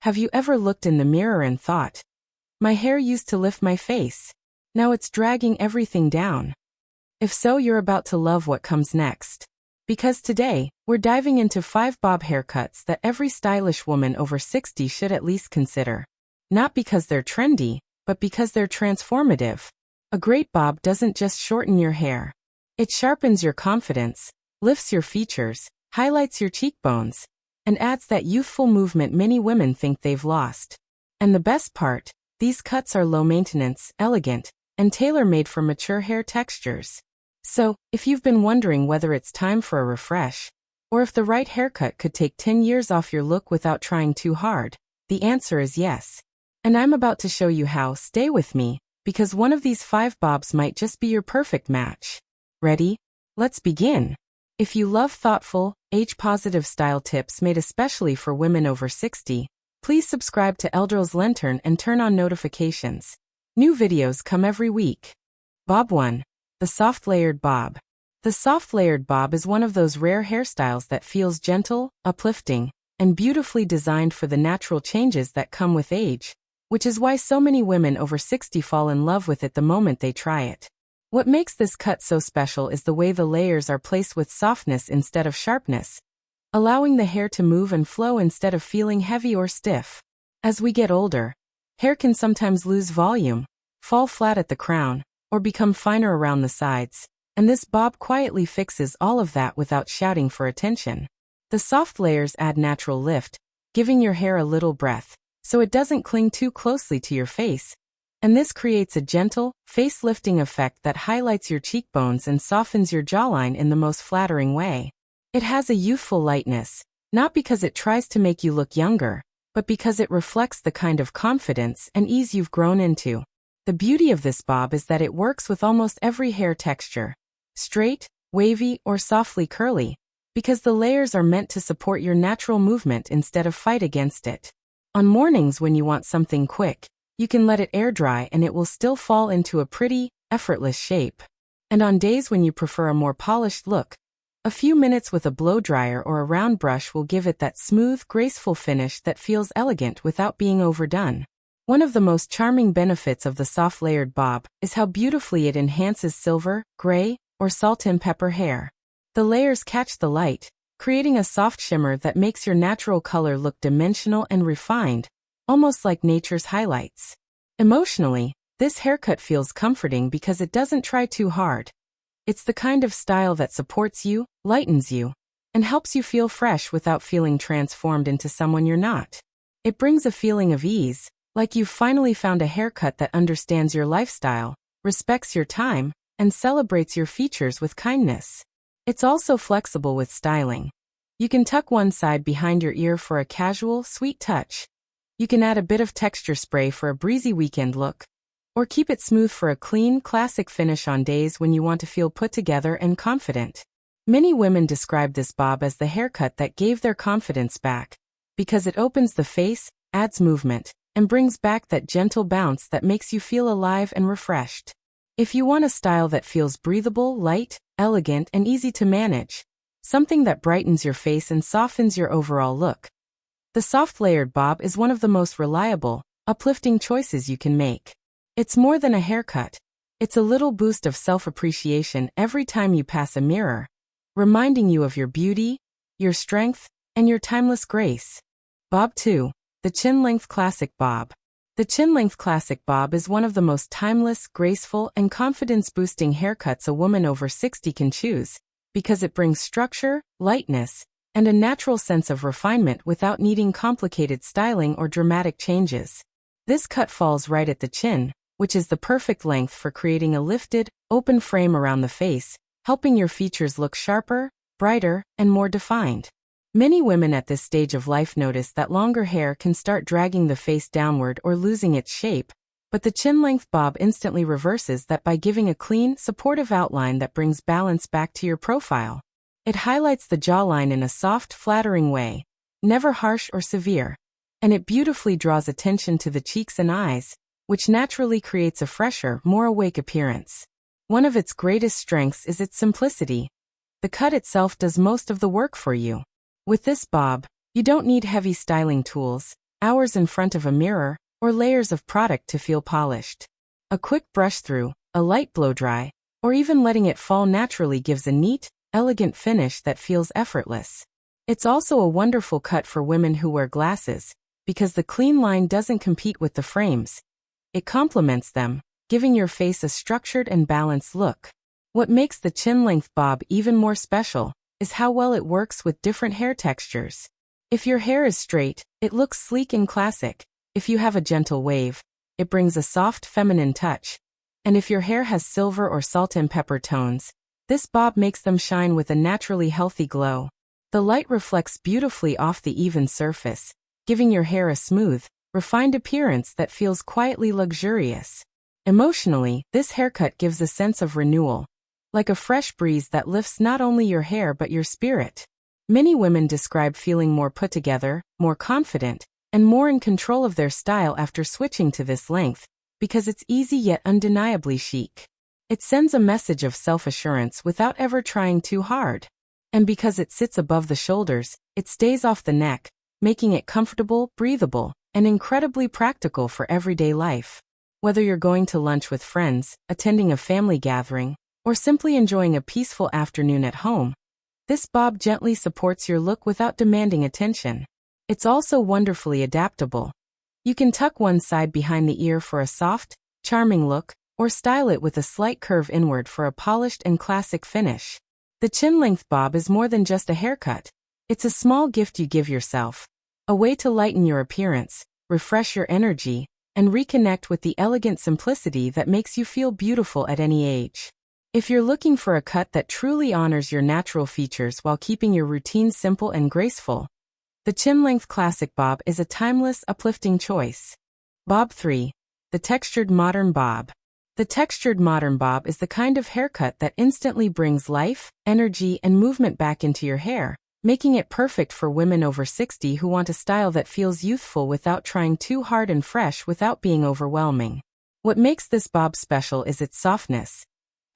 Have you ever looked in the mirror and thought, my hair used to lift my face. Now it's dragging everything down? If so, you're about to love what comes next. Because today, we're diving into 5 bob haircuts that every stylish woman over 60 should at least consider. Not because they're trendy, but because they're transformative. A great bob doesn't just shorten your hair. It sharpens your confidence, lifts your features, highlights your cheekbones, and adds that youthful movement many women think they've lost. And the best part, these cuts are low maintenance, elegant, and tailor-made for mature hair textures. So, if you've been wondering whether it's time for a refresh, or if the right haircut could take 10 years off your look without trying too hard, the answer is yes. And I'm about to show you how. Stay with me, because one of these 5 bobs might just be your perfect match. Ready? Let's begin. If you love thoughtful, age-positive style tips made especially for women over 60, please subscribe to Eldrill's Lantern and turn on notifications. New videos come every week. Bob 1. The soft layered bob. The soft layered bob is one of those rare hairstyles that feels gentle, uplifting, and beautifully designed for the natural changes that come with age, which is why so many women over 60 fall in love with it the moment they try it. What makes this cut so special is the way the layers are placed with softness instead of sharpness, allowing the hair to move and flow instead of feeling heavy or stiff. As we get older, hair can sometimes lose volume, fall flat at the crown, or become finer around the sides, and this bob quietly fixes all of that without shouting for attention. The soft layers add natural lift, giving your hair a little breath, so it doesn't cling too closely to your face, and this creates a gentle, face-lifting effect that highlights your cheekbones and softens your jawline in the most flattering way. It has a youthful lightness, not because it tries to make you look younger, but because it reflects the kind of confidence and ease you've grown into. The beauty of this bob is that it works with almost every hair texture, straight, wavy, or softly curly, because the layers are meant to support your natural movement instead of fight against it. On mornings when you want something quick, you can let it air dry and it will still fall into a pretty, effortless shape. And on days when you prefer a more polished look, a few minutes with a blow dryer or a round brush will give it that smooth, graceful finish that feels elegant without being overdone. One of the most charming benefits of the soft layered bob is how beautifully it enhances silver, gray, or salt and pepper hair. The layers catch the light, creating a soft shimmer that makes your natural color look dimensional and refined, almost like nature's highlights. Emotionally, this haircut feels comforting because it doesn't try too hard. It's the kind of style that supports you, lightens you, and helps you feel fresh without feeling transformed into someone you're not. It brings a feeling of ease, like you've finally found a haircut that understands your lifestyle, respects your time, and celebrates your features with kindness. It's also flexible with styling. You can tuck one side behind your ear for a casual, sweet touch. You can add a bit of texture spray for a breezy weekend look, or keep it smooth for a clean, classic finish on days when you want to feel put together and confident. Many women describe this bob as the haircut that gave their confidence back, because it opens the face, adds movement, and brings back that gentle bounce that makes you feel alive and refreshed. If you want a style that feels breathable, light, elegant, and easy to manage, something that brightens your face and softens your overall look, the soft layered bob is one of the most reliable, uplifting choices you can make. It's more than a haircut. It's a little boost of self-appreciation every time you pass a mirror, reminding you of your beauty, your strength, and your timeless grace. Bob 2. The Chin-Length Classic Bob. The Chin-Length Classic Bob is one of the most timeless, graceful, and confidence-boosting haircuts a woman over 60 can choose, because it brings structure, lightness, and a natural sense of refinement without needing complicated styling or dramatic changes. This cut falls right at the chin, which is the perfect length for creating a lifted, open frame around the face, helping your features look sharper, brighter, and more defined. Many women at this stage of life notice that longer hair can start dragging the face downward or losing its shape, but the chin-length bob instantly reverses that by giving a clean, supportive outline that brings balance back to your profile. It highlights the jawline in a soft, flattering way, never harsh or severe, and it beautifully draws attention to the cheeks and eyes, which naturally creates a fresher, more awake appearance. One of its greatest strengths is its simplicity. The cut itself does most of the work for you. With this bob, you don't need heavy styling tools, hours in front of a mirror, or layers of product to feel polished. A quick brush through, a light blow dry, or even letting it fall naturally gives a neat, elegant finish that feels effortless. It's also a wonderful cut for women who wear glasses, because the clean line doesn't compete with the frames. It complements them, giving your face a structured and balanced look. What makes the chin-length bob even more special is how well it works with different hair textures. If your hair is straight, it looks sleek and classic. If you have a gentle wave, it brings a soft feminine touch. And if your hair has silver or salt and pepper tones, this bob makes them shine with a naturally healthy glow. The light reflects beautifully off the even surface, giving your hair a smooth, refined appearance that feels quietly luxurious. Emotionally, this haircut gives a sense of renewal, like a fresh breeze that lifts not only your hair but your spirit. Many women describe feeling more put together, more confident, and more in control of their style after switching to this length, because it's easy yet undeniably chic. It sends a message of self-assurance without ever trying too hard. And because it sits above the shoulders, it stays off the neck, making it comfortable, breathable, and incredibly practical for everyday life. Whether you're going to lunch with friends, attending a family gathering, or simply enjoying a peaceful afternoon at home, this bob gently supports your look without demanding attention. It's also wonderfully adaptable. You can tuck one side behind the ear for a soft, charming look, or style it with a slight curve inward for a polished and classic finish. The chin-length bob is more than just a haircut. It's a small gift you give yourself, a way to lighten your appearance, refresh your energy, and reconnect with the elegant simplicity that makes you feel beautiful at any age. If you're looking for a cut that truly honors your natural features while keeping your routine simple and graceful, the chin-length classic bob is a timeless, uplifting choice. Bob 3. The textured modern bob. The textured modern bob is the kind of haircut that instantly brings life, energy, and movement back into your hair, making it perfect for women over 60 who want a style that feels youthful without trying too hard and fresh without being overwhelming. What makes this bob special is its softness.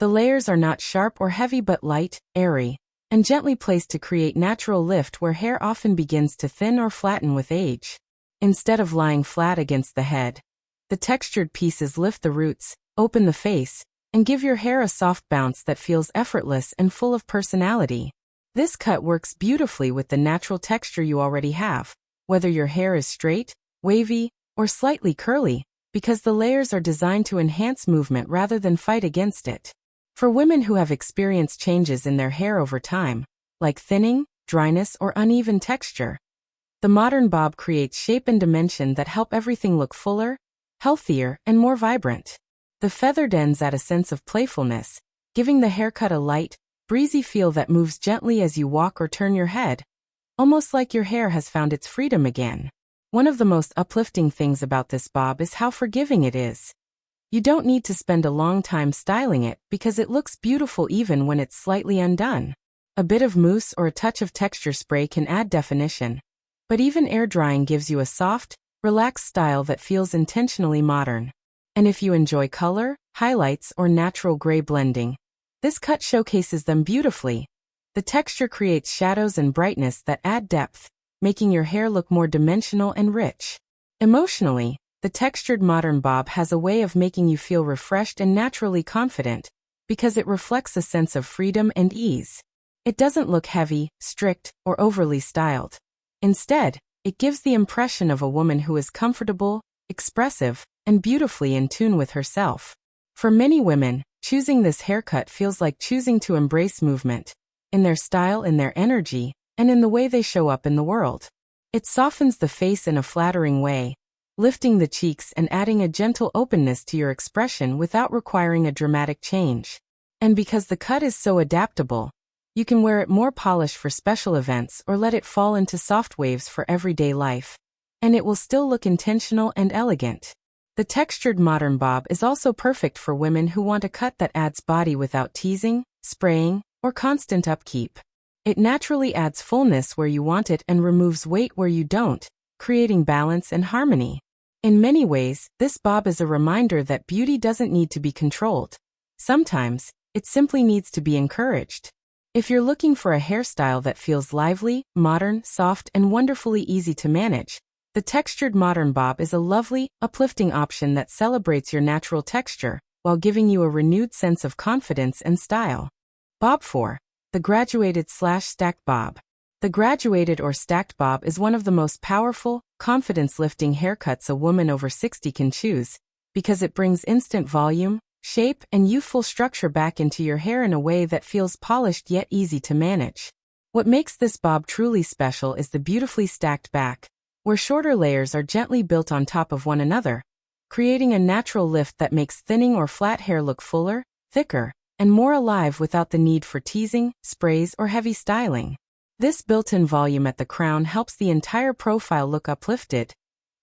The layers are not sharp or heavy but light, airy, and gently placed to create natural lift where hair often begins to thin or flatten with age. Instead of lying flat against the head, the textured pieces lift the roots, open the face, and give your hair a soft bounce that feels effortless and full of personality. This cut works beautifully with the natural texture you already have, whether your hair is straight, wavy, or slightly curly, because the layers are designed to enhance movement rather than fight against it. For women who have experienced changes in their hair over time, like thinning, dryness, or uneven texture, the modern bob creates shape and dimension that help everything look fuller, healthier, and more vibrant. The feathered ends add a sense of playfulness, giving the haircut a light, breezy feel that moves gently as you walk or turn your head, almost like your hair has found its freedom again. One of the most uplifting things about this bob is how forgiving it is. You don't need to spend a long time styling it because it looks beautiful even when it's slightly undone. A bit of mousse or a touch of texture spray can add definition, but even air drying gives you a soft, relaxed style that feels intentionally modern. And if you enjoy color, highlights, or natural gray blending, this cut showcases them beautifully. The texture creates shadows and brightness that add depth, making your hair look more dimensional and rich. Emotionally, the textured modern bob has a way of making you feel refreshed and naturally confident, because it reflects a sense of freedom and ease. It doesn't look heavy, strict, or overly styled. Instead, it gives the impression of a woman who is comfortable, expressive, and beautifully in tune with herself. For many women, choosing this haircut feels like choosing to embrace movement, in their style, in their energy, and in the way they show up in the world. It softens the face in a flattering way, lifting the cheeks and adding a gentle openness to your expression without requiring a dramatic change. And because the cut is so adaptable, you can wear it more polished for special events or let it fall into soft waves for everyday life, and it will still look intentional and elegant. The textured modern bob is also perfect for women who want a cut that adds body without teasing, spraying, or constant upkeep. It naturally adds fullness where you want it and removes weight where you don't, creating balance and harmony. In many ways, this bob is a reminder that beauty doesn't need to be controlled. Sometimes, it simply needs to be encouraged. If you're looking for a hairstyle that feels lively, modern, soft, and wonderfully easy to manage, The textured modern bob is a lovely, uplifting option that celebrates your natural texture, while giving you a renewed sense of confidence and style. Bob 4. The graduated/stacked bob. The graduated or stacked bob is one of the most powerful, confidence-lifting haircuts a woman over 60 can choose, because it brings instant volume, shape, and youthful structure back into your hair in a way that feels polished yet easy to manage. What makes this bob truly special is the beautifully stacked back, where shorter layers are gently built on top of one another, creating a natural lift that makes thinning or flat hair look fuller, thicker, and more alive without the need for teasing, sprays, or heavy styling. This built-in volume at the crown helps the entire profile look uplifted,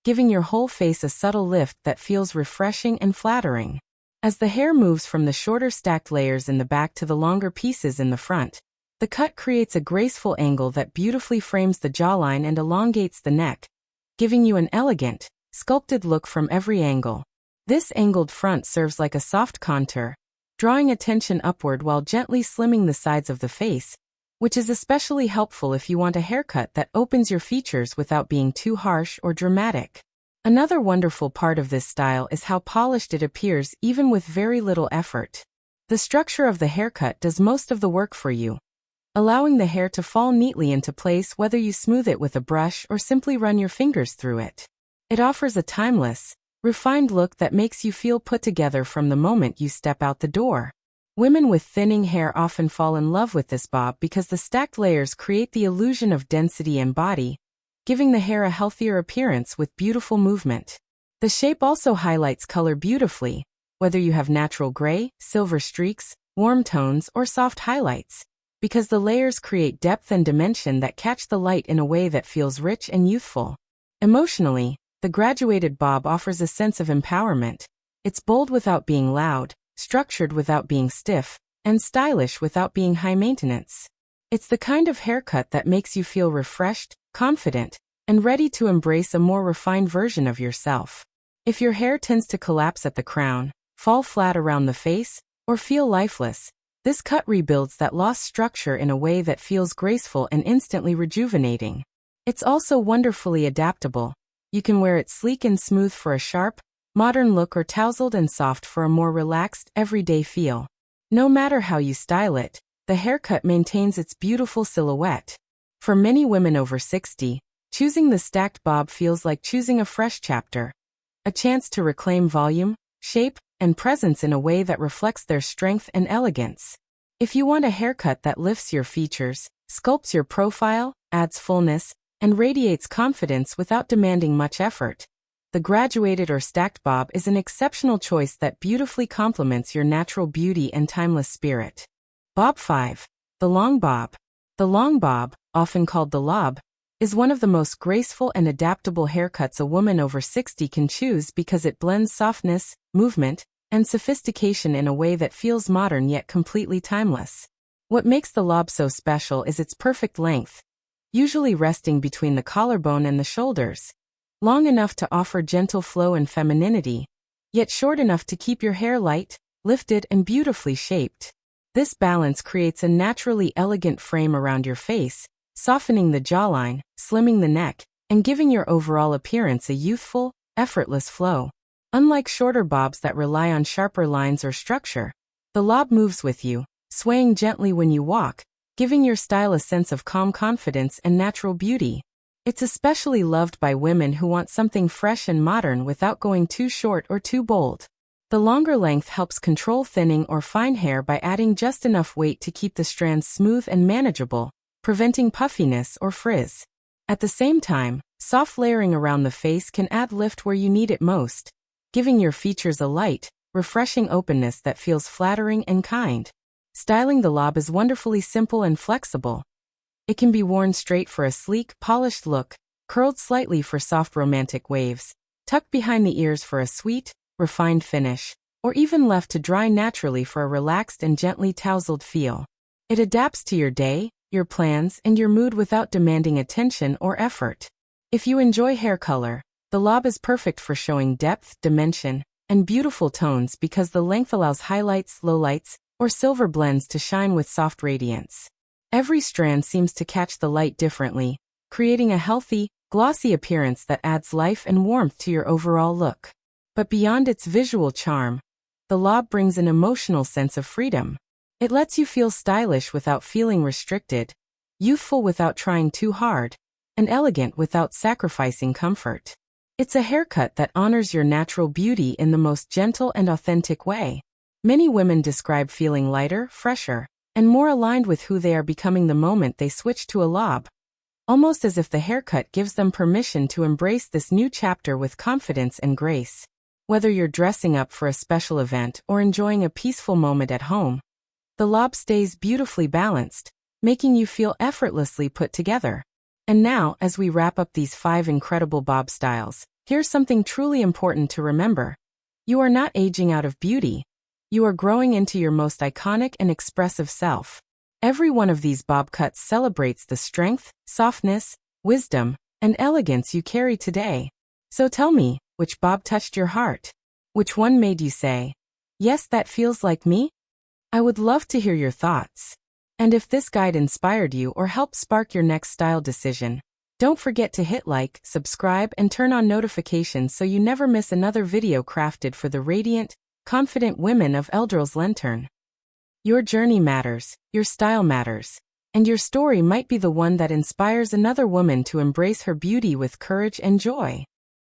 giving your whole face a subtle lift that feels refreshing and flattering. As the hair moves from the shorter stacked layers in the back to the longer pieces in the front, the cut creates a graceful angle that beautifully frames the jawline and elongates the neck, giving you an elegant, sculpted look from every angle. This angled front serves like a soft contour, drawing attention upward while gently slimming the sides of the face, which is especially helpful if you want a haircut that opens your features without being too harsh or dramatic. Another wonderful part of this style is how polished it appears even with very little effort. The structure of the haircut does most of the work for you, allowing the hair to fall neatly into place whether you smooth it with a brush or simply run your fingers through it. It offers a timeless, refined look that makes you feel put together from the moment you step out the door. Women with thinning hair often fall in love with this bob because the stacked layers create the illusion of density and body, giving the hair a healthier appearance with beautiful movement. The shape also highlights color beautifully, whether you have natural gray, silver streaks, warm tones, or soft highlights, because the layers create depth and dimension that catch the light in a way that feels rich and youthful. Emotionally, the graduated bob offers a sense of empowerment. It's bold without being loud, structured without being stiff, and stylish without being high maintenance. It's the kind of haircut that makes you feel refreshed, confident, and ready to embrace a more refined version of yourself. If your hair tends to collapse at the crown, fall flat around the face, or feel lifeless, this cut rebuilds that lost structure in a way that feels graceful and instantly rejuvenating. It's also wonderfully adaptable. You can wear it sleek and smooth for a sharp, modern look or tousled and soft for a more relaxed, everyday feel. No matter how you style it, the haircut maintains its beautiful silhouette. For many women over 60, choosing the stacked bob feels like choosing a fresh chapter, a chance to reclaim volume, shape, and presence in a way that reflects their strength and elegance. If you want a haircut that lifts your features, sculpts your profile, adds fullness, and radiates confidence without demanding much effort, the graduated or stacked bob is an exceptional choice that beautifully complements your natural beauty and timeless spirit. Bob 5. The long bob. The long bob, often called the lob, is one of the most graceful and adaptable haircuts a woman over 60 can choose because it blends softness, movement, and sophistication in a way that feels modern yet completely timeless. What makes the lob so special is its perfect length, usually resting between the collarbone and the shoulders, long enough to offer gentle flow and femininity, yet short enough to keep your hair light, lifted, and beautifully shaped. This balance creates a naturally elegant frame around your face, softening the jawline, slimming the neck, and giving your overall appearance a youthful, effortless flow. Unlike shorter bobs that rely on sharper lines or structure, the lob moves with you, swaying gently when you walk, giving your style a sense of calm confidence and natural beauty. It's especially loved by women who want something fresh and modern without going too short or too bold. The longer length helps control thinning or fine hair by adding just enough weight to keep the strands smooth and manageable, preventing puffiness or frizz. At the same time, soft layering around the face can add lift where you need it most, giving your features a light, refreshing openness that feels flattering and kind. Styling the lob is wonderfully simple and flexible. It can be worn straight for a sleek, polished look, curled slightly for soft romantic waves, tucked behind the ears for a sweet, refined finish, or even left to dry naturally for a relaxed and gently tousled feel. It adapts to your day, your plans, and your mood without demanding attention or effort. If you enjoy hair color, the lob is perfect for showing depth, dimension, and beautiful tones because the length allows highlights, lowlights, or silver blends to shine with soft radiance. Every strand seems to catch the light differently, creating a healthy, glossy appearance that adds life and warmth to your overall look. But beyond its visual charm, the lob brings an emotional sense of freedom. It lets you feel stylish without feeling restricted, youthful without trying too hard, and elegant without sacrificing comfort. It's a haircut that honors your natural beauty in the most gentle and authentic way. Many women describe feeling lighter, fresher, and more aligned with who they are becoming the moment they switch to a lob, almost as if the haircut gives them permission to embrace this new chapter with confidence and grace. Whether you're dressing up for a special event or enjoying a peaceful moment at home, the lob stays beautifully balanced, making you feel effortlessly put together. And now, as we wrap up these 5 incredible bob styles, here's something truly important to remember. You are not aging out of beauty. You are growing into your most iconic and expressive self. Every one of these bob cuts celebrates the strength, softness, wisdom, and elegance you carry today. So tell me, which bob touched your heart? Which one made you say, "Yes, that feels like me"? I would love to hear your thoughts. And if this guide inspired you or helped spark your next style decision, don't forget to hit like, subscribe, and turn on notifications so you never miss another video crafted for the radiant, confident women of Eldrils Lantern. Your journey matters, your style matters, and your story might be the one that inspires another woman to embrace her beauty with courage and joy.